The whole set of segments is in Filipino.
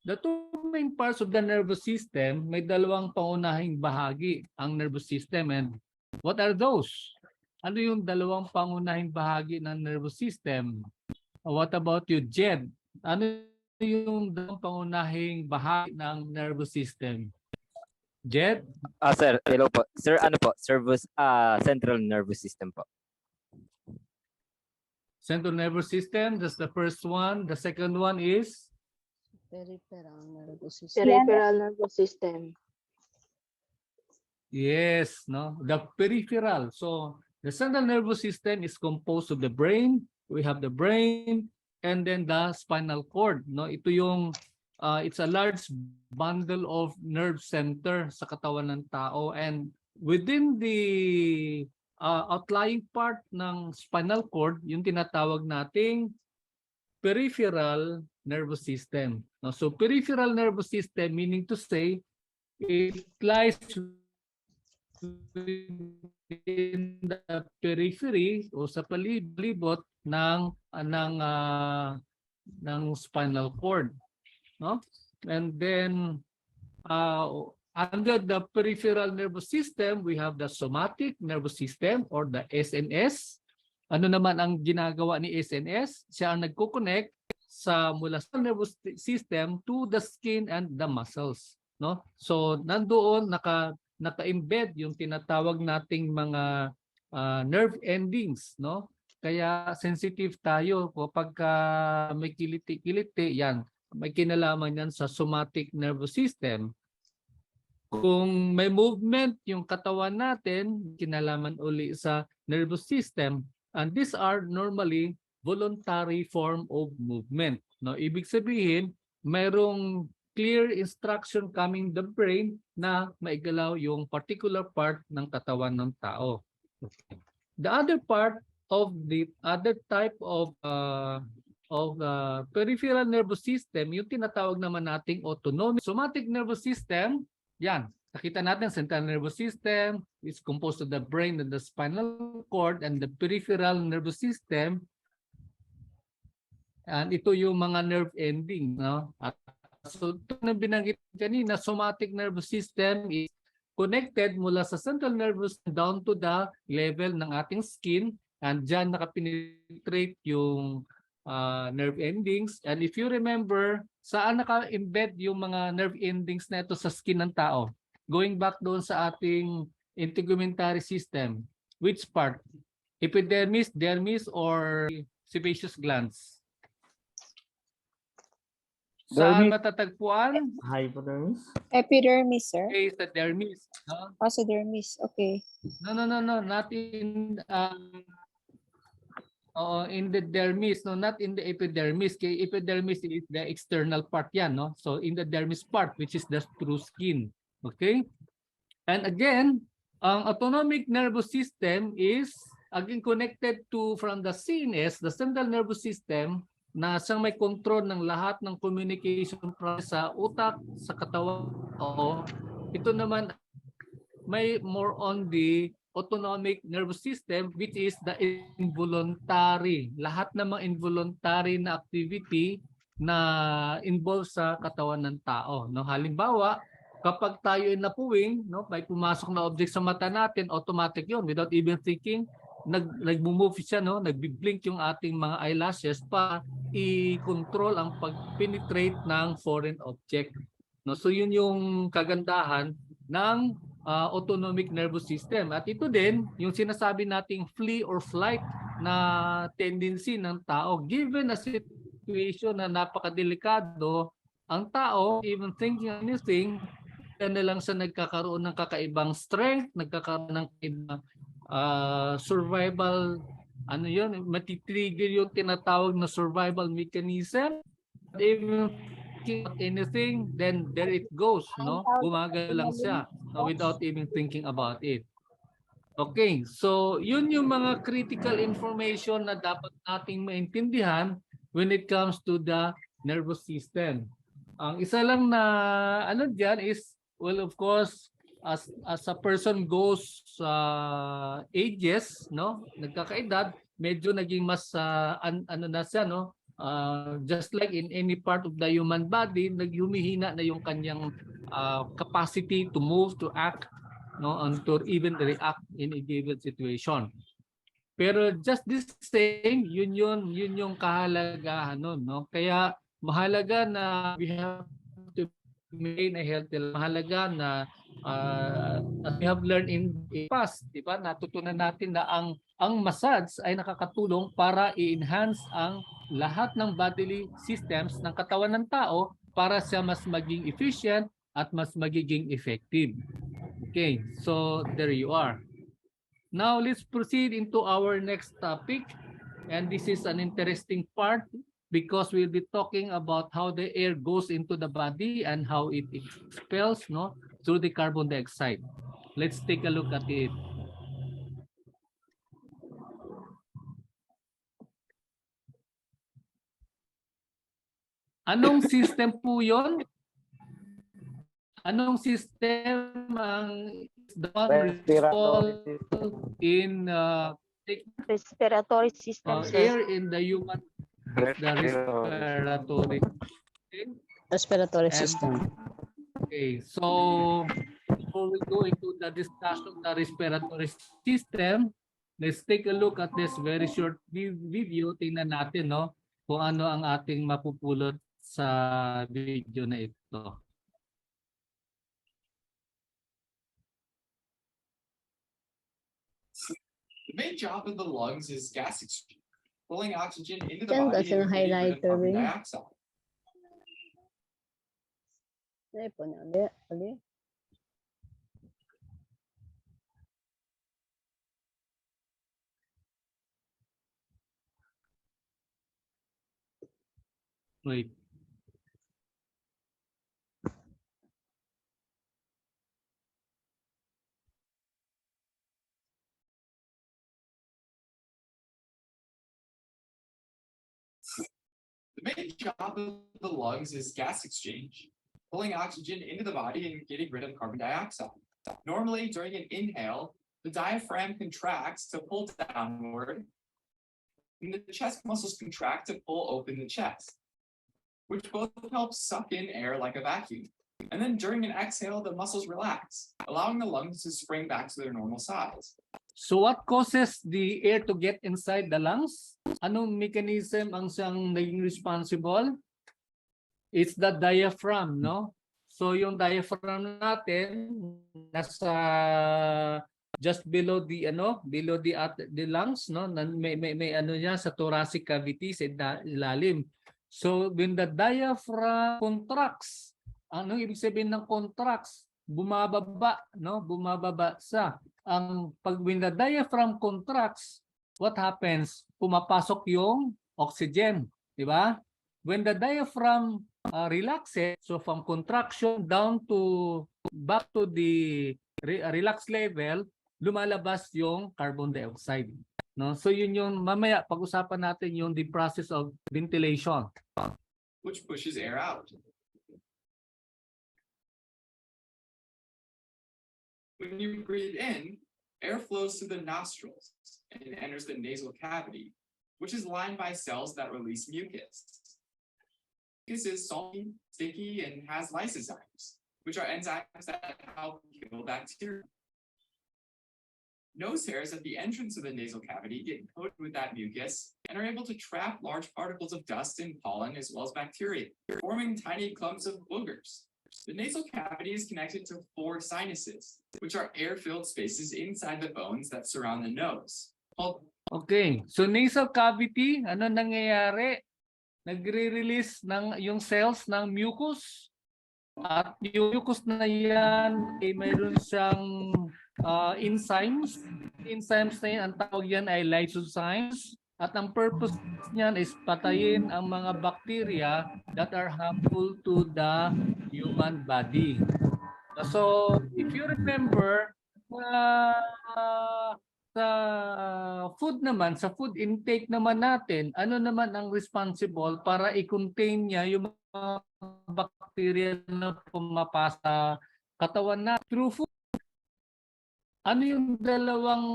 The two main parts of the nervous system, may dalawang pangunahing bahagi ang nervous system. And what are those? Ano yung dalawang pangunahing bahagi ng nervous system? What about you, Jed? Ano yung dalawang pangunahing bahagi ng nervous system? Jed? Sir, hello po. Sir, ano po? Central nervous system po. Central nervous system, that's the first one. The second one is? Peripheral nervous system. Peripheral nervous system. Yes, no? The peripheral. So, the central nervous system is composed of the brain. We have the brain and then the spinal cord, no? Ito yung it's a large bundle of nerve center sa katawan ng tao, and within the outlying part ng spinal cord, yung tinatawag nating peripheral nervous system. No? So peripheral nervous system, meaning to say, it lies within the periphery o sa palibot ng spinal cord, no? And then under the peripheral nervous system, we have the somatic nervous system or the SNS. Ano naman ang ginagawa ni SNS? Siya ang nagko-connect mula sa nervous system to the skin and the muscles, no? So nandoon naka-embed yung tinatawag nating mga nerve endings, no? Kaya sensitive tayo kapag may kiliti-kiliti, yan. May kinalaman yan sa somatic nervous system. Kung may movement yung katawan natin, kinalaman uli sa nervous system. And these are normally voluntary form of movement. No, ibig sabihin, mayroong clear instruction coming the brain na maigalaw yung particular part ng katawan ng tao. The other part of the other type of peripheral nervous system, yung tinatawag naman nating autonomic somatic nervous system. Yan. Nakita natin, central nervous system is composed of the brain and the spinal cord, and the peripheral nervous system. And ito yung mga nerve ending, no? At so ito na binanggit kanina, somatic nervous system is connected mula sa central nervous down to the level ng ating skin, and dyan nakapenetrate yung nerve endings. And if you remember, saan naka-embed yung mga nerve endings na ito sa skin ng tao? Going back doon sa ating integumentary system, which part? Epidermis, dermis, or sebaceous glands? Saan matatagpuan? Hypodermis. Epidermis, sir. Okay, sa dermis. No? Sa dermis. Okay. No. Not in in the dermis, no, not in the epidermis. Kay epidermis is the external part yan, no? So in the dermis part, which is the true skin. Okay? And again, ang autonomic nervous system is again connected to from the CNS, the central nervous system, na siyang may control ng lahat ng communication process sa utak, sa katawan. Ito naman may more on the autonomic nervous system, which is the involuntary. Lahat ng mga involuntary na activity na involved sa katawan ng tao. No? Halimbawa, kapag tayo ay napuwing, no, may pumasok na object sa mata natin, automatic yun. Without even thinking, nag-move siya, no? Nag-blink yung ating mga eyelashes para i-control ang pag-penetrate ng foreign object. No? So yun yung kagandahan ng autonomic nervous system. At ito din, yung sinasabi nating flee or flight na tendency ng tao. Given a situation na napakadelikado, ang tao, even thinking anything, na lang sa nagkakaroon ng kakaibang strength, nagkakaroon ng survival, ano yun, matitrigger yung tinatawag na survival mechanism. Even anything, then there it goes, no? Gumagalaw lang siya without even thinking about it. Okay, so yun yung mga critical information na dapat nating maintindihan when it comes to the nervous system. Ang isa lang na ano diyan is, well, of course, as a person goes ages, no, nagkakaedad, medyo naging mas ano na siya, no, just like in any part of the human body, naghumihina na yung kanyang capacity to move, to act, no, and to even react in a given situation. Pero just the same, yun yung kahalagahan nun, no? Kaya mahalaga na we have to maintain a healthy life. Mahalaga na as we have learned in the past, di ba? Natutunan natin na ang massage ay nakakatulong para i-enhance ang lahat ng bodily systems ng katawan ng tao para siya mas maging efficient at mas magiging effective. Okay, so there you are. Now let's proceed into our next topic, and this is an interesting part because we'll be talking about how the air goes into the body and how it expels, no, through the carbon dioxide. Let's take a look at it. Anong system po yun? Anong system ang the one responsible in Respiratory system, sir. air in the human, the respiratory. Respiratory And- system. Okay, so before we go into the discussion of the respiratory system, let's take a look at this very short video. Tingnan natin, no, kung ano ang ating mapupulot sa video na ito. The main job of the lungs is gas exchange, pulling oxygen into the Yan body kasi and getting rid of highlighter carbon rin. dioxide. Ay po na ali. Wait. The main job of the lungs is gas exchange, pulling oxygen into the body and getting rid of carbon dioxide. Normally, during an inhale, the diaphragm contracts to pull downward, and the chest muscles contract to pull open the chest, which both help suck in air like a vacuum. And then during an exhale, the muscles relax, allowing the lungs to spring back to their normal size. So what causes the air to get inside the lungs? Anong mechanism ang siyang naging responsible? It's the diaphragm, no? So yung diaphragm natin nasa just below the the lungs, no? May ano niya sa thoracic cavity sa ilalim. So when the diaphragm contracts, anong ibig sabihin ng contracts? Bumababa, no? Bumababa sa when the diaphragm contracts, what happens? Pumapasok yung oxygen, di ba? When the diaphragm relaxes, so from contraction down to back to the relaxed level, lumalabas yung carbon dioxide. No? So yun yung mamaya pag-usapan natin yung the process of ventilation. Which pushes air out. When you breathe in, air flows through the nostrils and enters the nasal cavity, which is lined by cells that release mucus. Mucus is salty, sticky, and has lysozymes, which are enzymes that help kill bacteria. Nose hairs at the entrance of the nasal cavity get coated with that mucus and are able to trap large particles of dust and pollen as well as bacteria, forming tiny clumps of boogers. The nasal cavity is connected to 4 sinuses, which are air-filled spaces inside the bones that surround the nose. Okay, so nasal cavity, ano nangyayari? Nagre-release ng yung cells ng mucus. At yung mucus na yan ay mayroon siyang enzymes. Enzymes na yan, ang tawag yan ay lysozymes. At ang purpose niyan is patayin ang mga bacteria that are harmful to the human body. So, if you remember, sa food naman, sa food intake naman natin, ano naman ang responsible para i-contain niya yung mga bacteria na pumapasa sa katawan na through food? Ano yung dalawang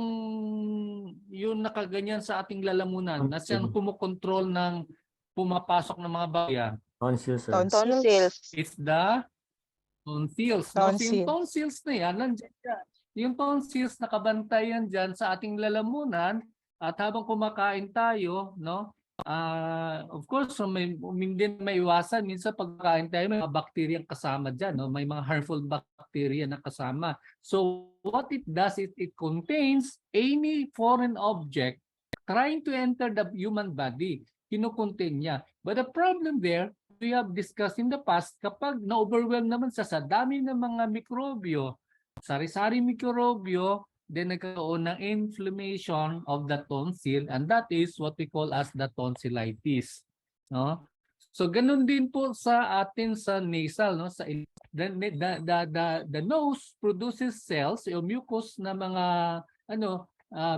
yung nakaganyan sa ating lalamunan na siyang kumokontrol ng pumapasok ng mga bakterya? Tonsil, sir. Tonsils. It's the tonsils. No? So yung Tonsil. tonsils na yan, nandiyan yan. Yung tonsils nakabantay yan dyan sa ating lalamunan at habang kumakain tayo, no? Of course, so hindi may iwasan. Minsan pagkain tayo, may mga bacteria kasama dyan. No? May mga harmful bacteria na kasama. So what it does is it contains any foreign object trying to enter the human body. Kinukontain niya. But the problem there, we have discussed in the past, kapag na-overwhelm naman sa dami ng mga mikrobyo, sari-sari mikrobyo, then nagkaroon ng inflammation of the tonsil, and that is what we call as the tonsillitis. No? So ganun din po sa atin sa nasal, no? Sa the nose produces cells o mucus na mga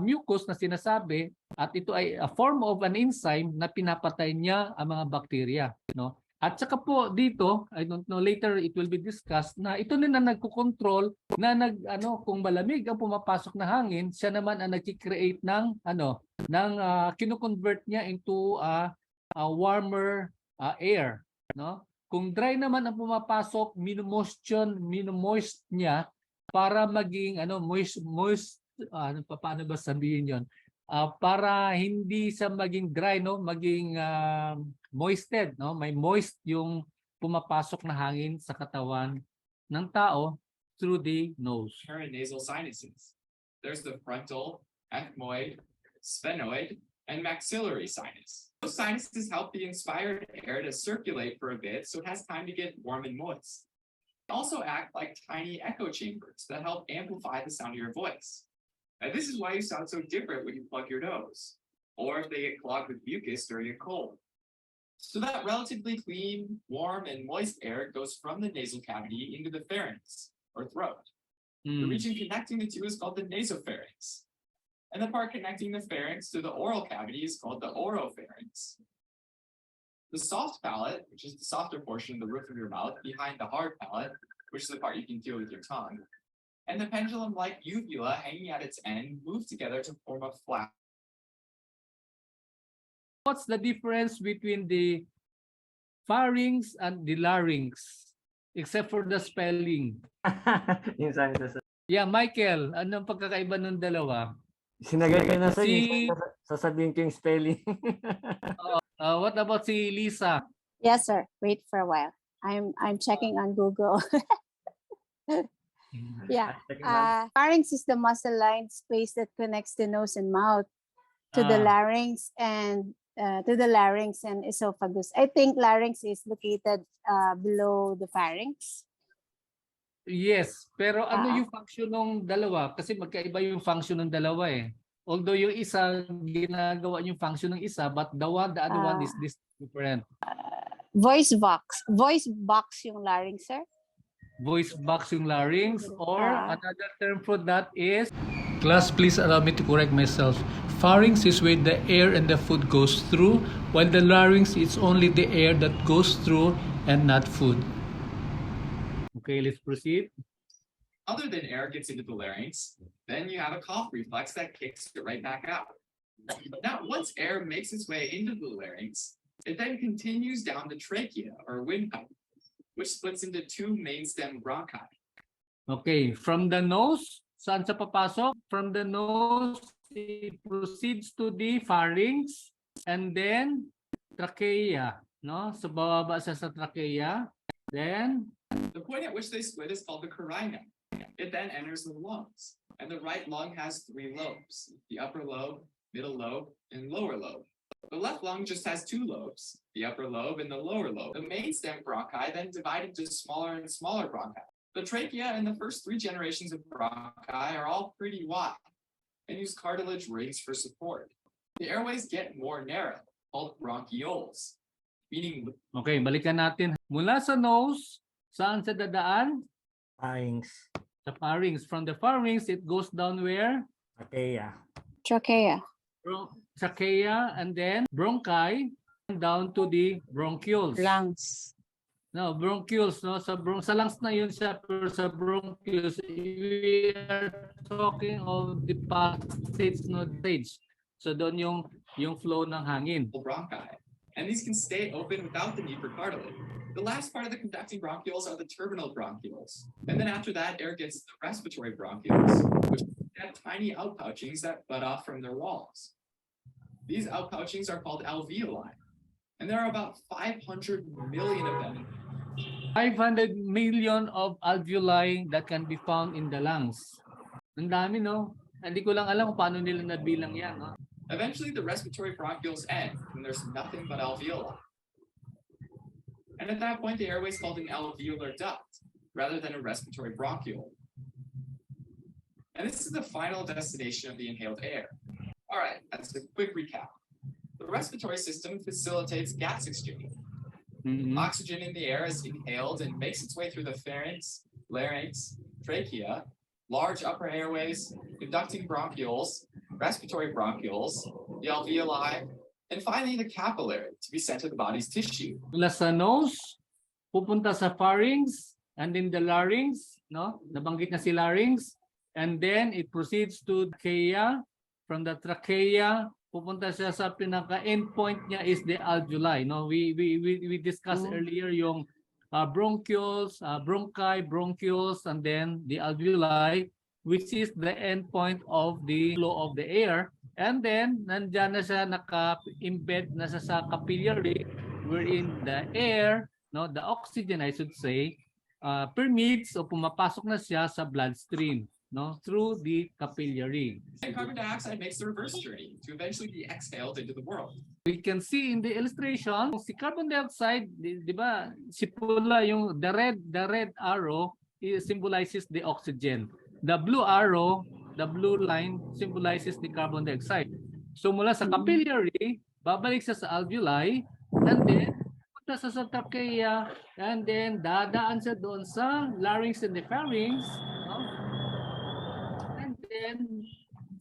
mucus na sinasabi, at ito ay a form of an enzyme na pinapatay niya ang mga bakterya, no? At saka po dito, I don't know, later it will be discussed na ito na nagko-control na kung malamig ang pumapasok na hangin, siya naman ang nagki-create ng kino-convert niya into a warmer air, no? Kung dry naman ang pumapasok, minomoist niya para maging moist, paano ba sabihin 'yon? Para hindi siya maging dry, no, maging moisted, no, may moist yung pumapasok na hangin sa katawan ng tao through the nose. Nasal sinuses. There's the frontal, ethmoid, sphenoid, and maxillary sinus. Those sinuses help the inspired air to circulate for a bit so it has time to get warm and moist. They also act like tiny echo chambers that help amplify the sound of your voice. And this is why you sound so different when you plug your nose, or if they get clogged with mucus during a cold. So that relatively clean, warm, and moist air goes from the nasal cavity into the pharynx, or throat. The region connecting the two is called the nasopharynx. And the part connecting the pharynx to the oral cavity is called the oropharynx. The soft palate, which is the softer portion of the roof of your mouth, behind the hard palate, which is the part you can feel with your tongue, and the pendulum-like uvula hanging at its end move together to form a flap. What's the difference between the pharynx and the larynx, except for the spelling? Yung sinuses, sir. Yeah, Michael, anong pagkakaiba ng dalawa? Sinagay ko na, sir. Sasabihin ko yung spelling. What about si Lisa? Yes, sir. Wait for a while. I'm checking on Google. Yeah. Pharynx is the muscle-lined space that connects the nose and mouth to the larynx and esophagus. I think larynx is located below the pharynx. Yes, pero ano yung function ng dalawa? Kasi magkaiba yung function ng dalawa eh. Although yung isa ginagawa yung function ng isa, but the other one is different. Voice box yung larynx, sir. Voice box yung larynx, or another term for that is, class, please allow me to correct myself. Pharynx is where the air and the food goes through, while the larynx is only the air that goes through and not food. Okay, let's proceed. Other than air gets into the larynx, then you have a cough reflex that kicks it right back out. Now, once air makes its way into the larynx, it then continues down the trachea or windpipe, which splits into two main stem bronchi. Okay, from the nose, saan siya papasok? From the nose, it proceeds to the pharynx and then trachea, no? So bababa siya sa trachea. Then the point at which they split is called the carina. It then enters the lungs, and the right lung has 3 lobes: the upper lobe, middle lobe, and lower lobe. The left lung just has 2 lobes, the upper lobe and the lower lobe. The main stem bronchi then divide into smaller and smaller bronchi. The trachea and the first 3 generations of bronchi are all pretty wide and use cartilage rings for support. The airways get more narrow, called bronchioles, meaning... Okay, balikan natin. Mula sa nose, saan sa dadaan? Pharynx. Sa pharynx. From the pharynx, it goes down where? Trachea. Trachea, and then bronchi, down to the bronchioles. Lungs. No, bronchioles, no? Sa lungs na yun siya, pero sa bronchioles, we are talking of the passage, no, stage. So doon yung flow ng hangin. Bronchi. and these can stay open without the need for cartilage. The last part of the conducting bronchioles are the terminal bronchioles. And then after that, air gets to the respiratory bronchioles, which have tiny outpouchings that bud off from their walls. These outpouchings are called alveoli, and there are about 500 million of them. 500 million of alveoli that can be found in the lungs. Ang dami, no? Hindi ko lang alam kung paano nila nabilang yan, no? Eventually, the respiratory bronchioles end, and there's nothing but alveoli. And at that point, the airway is called an alveolar duct, rather than a respiratory bronchiole. And this is the final destination of the inhaled air. All right, that's a quick recap. The respiratory system facilitates gas exchange. Oxygen in the air is inhaled and makes its way through the pharynx, larynx, trachea, large upper airways, conducting bronchioles, respiratory bronchioles, the alveoli, and finally the capillary to be sent to the body's tissue. Mula sa nose, pupunta sa pharynx, and then the larynx, no? Nabanggit na si larynx, and then it proceeds to trachea. From the trachea, pupunta siya sa pinaka-endpoint niya is the alveoli, no? We discussed earlier yung bronchioles, bronchi, bronchioles, and then the alveoli, which is the endpoint of the flow of the air. And then, nandyan na siya naka-embed na siya sa capillary, wherein the air, no, the oxygen, I should say, permeates o pumapasok na siya sa bloodstream, no, through the capillary. And carbon dioxide makes the reverse journey to eventually be exhaled into the world. We can see in the illustration, si carbon dioxide, di ba, si pula yung the red arrow symbolizes the oxygen. The blue arrow, the blue line symbolizes the carbon dioxide. So mula sa capillary, babalik siya sa alveoli, and then punta sa trachea, and then dadaan siya doon sa larynx and the pharynx, no? And then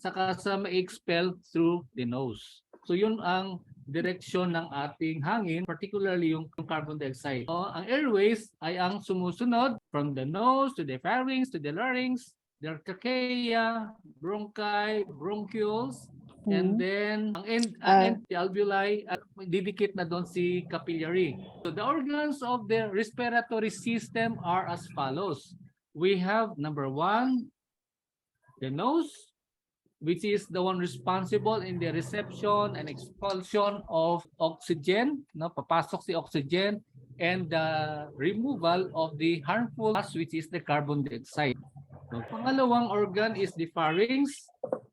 saka sa ma-expel through the nose. So yun ang direksyon ng ating hangin, particularly yung carbon dioxide. So, ang airways ay ang sumusunod from the nose to the pharynx to the larynx, the trachea, bronchi, bronchioles, and then ang end, the alveoli, didikit na doon si capillary. So the organs of the respiratory system are as follows. We have number 1, the nose, which is the one responsible in the reception and expulsion of oxygen, no, papasok si oxygen, and the removal of the harmful gas, which is the carbon dioxide. So, pangalawang organ is the pharynx.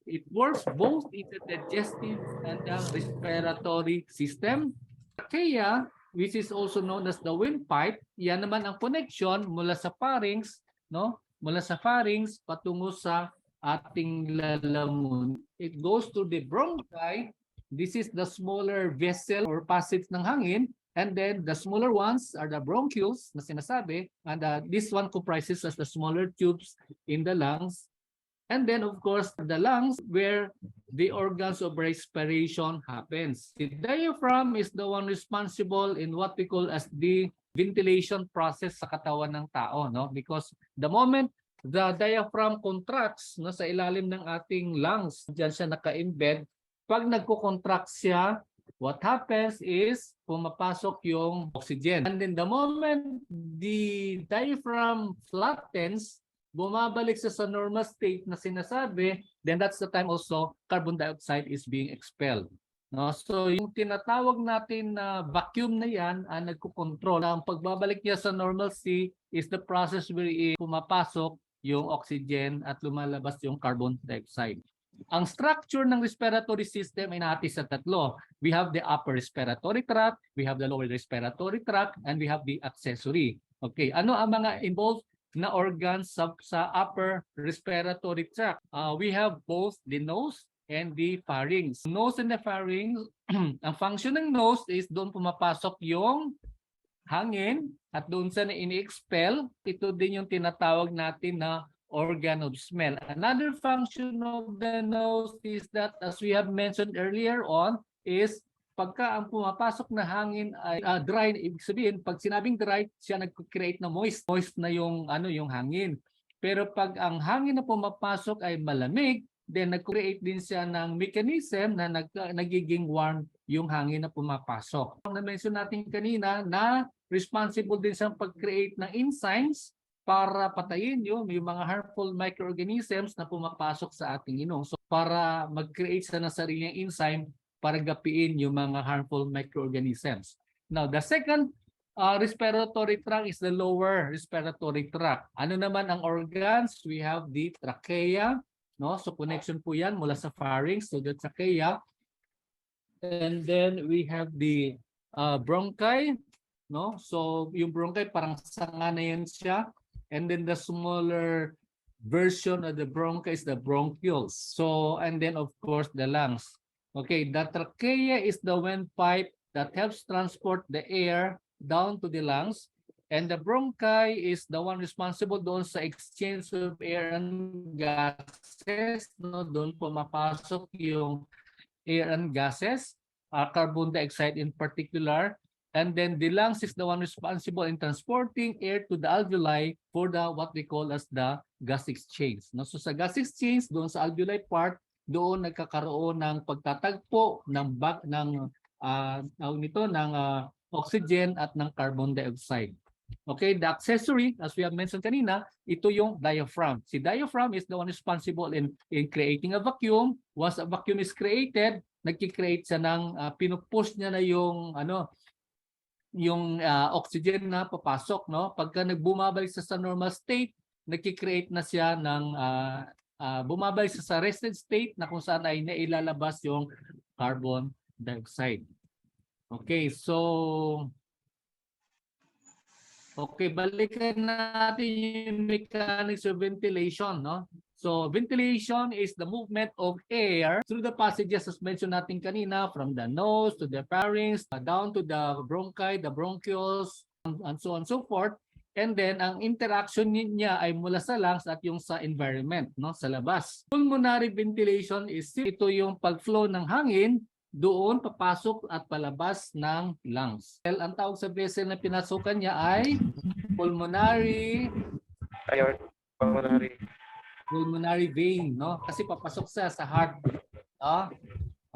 It works both in the digestive and the respiratory system. Trachea, which is also known as the windpipe, yan naman ang connection mula sa pharynx, no, mula sa pharynx patungo sa ating lalamun. It goes to the bronchi. This is the smaller vessel or passage ng hangin. And then the smaller ones are the bronchioles na sinasabi. And this one comprises as the smaller tubes in the lungs. And then of course the lungs where the organs of respiration happens. The diaphragm is the one responsible in what we call as the ventilation process sa katawan ng tao, no? Because the moment the diaphragm contracts, no, sa ilalim ng ating lungs, diyan siya naka-embed. Pag nagko-contract siya, what happens is pumapasok yung oxygen. And then the moment the diaphragm flattens, bumabalik siya sa normal state na sinasabi, then that's the time also carbon dioxide is being expelled. No? So yung tinatawag natin na vacuum na yan ang nagko-control. Ang pagbabalik niya sa normalcy is the process where pumapasok yung oxygen at lumalabas yung carbon dioxide. Ang structure ng respiratory system ay nahati sa tatlo. We have the upper respiratory tract, we have the lower respiratory tract, and we have the accessory. Okay, ano ang mga involved na organs sa upper respiratory tract? We have both the nose and the pharynx. Nose and the pharynx, ang function ng nose is doon pumapasok yung hangin at doon sa na ini-expel, ito din yung tinatawag natin na organ of smell. Another function of the nose is that, as we have mentioned earlier on, is pagka ang pumapasok na hangin ay dry, ibig sabihin, pag sinabing dry, siya nag-create na moist na yung, yung hangin. Pero pag ang hangin na pumapasok ay malamig, then nag-create din siya ng mechanism na nagiging warm yung hangin na pumapasok. Na-mention natin kanina na responsible din sa pag-create ng enzymes para patayin yung mga harmful microorganisms na pumapasok sa ating ilong. So para mag-create siya ng sariling enzyme para gapiin yung mga harmful microorganisms. Now, the second respiratory tract is the lower respiratory tract. Ano naman ang organs? We have the trachea, no? So connection po yan mula sa pharynx to the trachea. And then we have the bronchi, no? So yung bronchi parang sanga na yan siya. And then the smaller version of the bronchi is the bronchioles. So, and then of course the lungs. Okay, the trachea is the windpipe that helps transport the air down to the lungs, and the bronchi is the one responsible doon sa exchange of air and gases, no? Doon pumapasok yung air and gases, carbon dioxide in particular, and then the lungs is the one responsible in transporting air to the alveoli for the what we call as the gas exchange, no? So sa gas exchange doon sa alveoli part, doon nagkakaroon ng pagtatagpo ng oxygen at ng carbon dioxide. Okay, the accessory, as we have mentioned kanina, ito yung diaphragm. Si diaphragm is the one responsible in creating a vacuum. Once a vacuum is created, nagki-create siya ng pinupush niya na yung oxygen na papasok, no? Pagka nagbumabalik sa normal state, nagki-create na siya ng bumabalik sa rested state na kung saan ay nailalabas yung carbon dioxide. Okay, so balikan natin yung mechanics of ventilation, no? So ventilation is the movement of air through the passages as mentioned natin kanina, from the nose to the pharynx, down to the bronchi, the bronchioles, and so on and so forth. And then ang interaction niya ay mula sa lungs at yung sa environment, no, sa labas. Pulmonary ventilation is ito yung pagflow ng hangin doon papasok at palabas ng lungs. Ang tawag sa vessel na pinasukan niya ay pulmonary vein, no? Kasi papasok siya sa heart.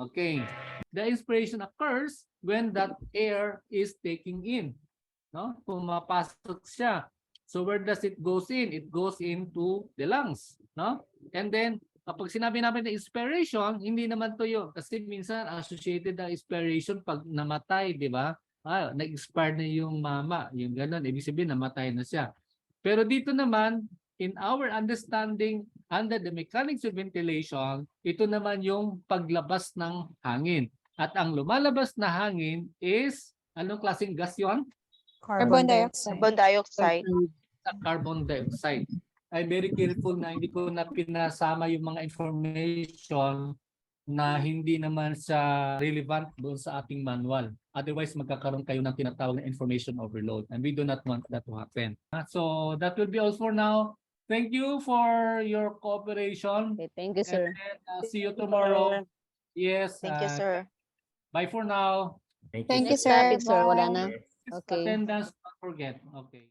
Okay. The inspiration occurs when that air is taking in, no? Pumapasok siya. So where does it goes in? It goes into the lungs, no? And then kapag sinabi namin na inspiration, hindi naman to yun. Kasi minsan associated ang inspiration pag namatay, di ba? Nag-expire na yung mama, yung ganun. Ibig sabihin, namatay na siya. Pero dito naman, in our understanding, under the mechanics of ventilation, ito naman yung paglabas ng hangin. At ang lumalabas na hangin is, anong klaseng gas yun? Carbon dioxide. Carbon dioxide. Carbon dioxide. I'm very careful na hindi ko na pinasama yung mga information na hindi naman sa relevant doon sa ating manual. Otherwise, magkakaroon kayo ng tinatawag na information overload. And we do not want that to happen. So that will be all for now. Thank you for your cooperation. Okay, thank you, sir. And then, see you tomorrow. Yes. Thank you, sir. Bye for now. Thank you, Next sir. topic, sir. Wala Bye. na. Okay. Attendance, don't forget. Okay.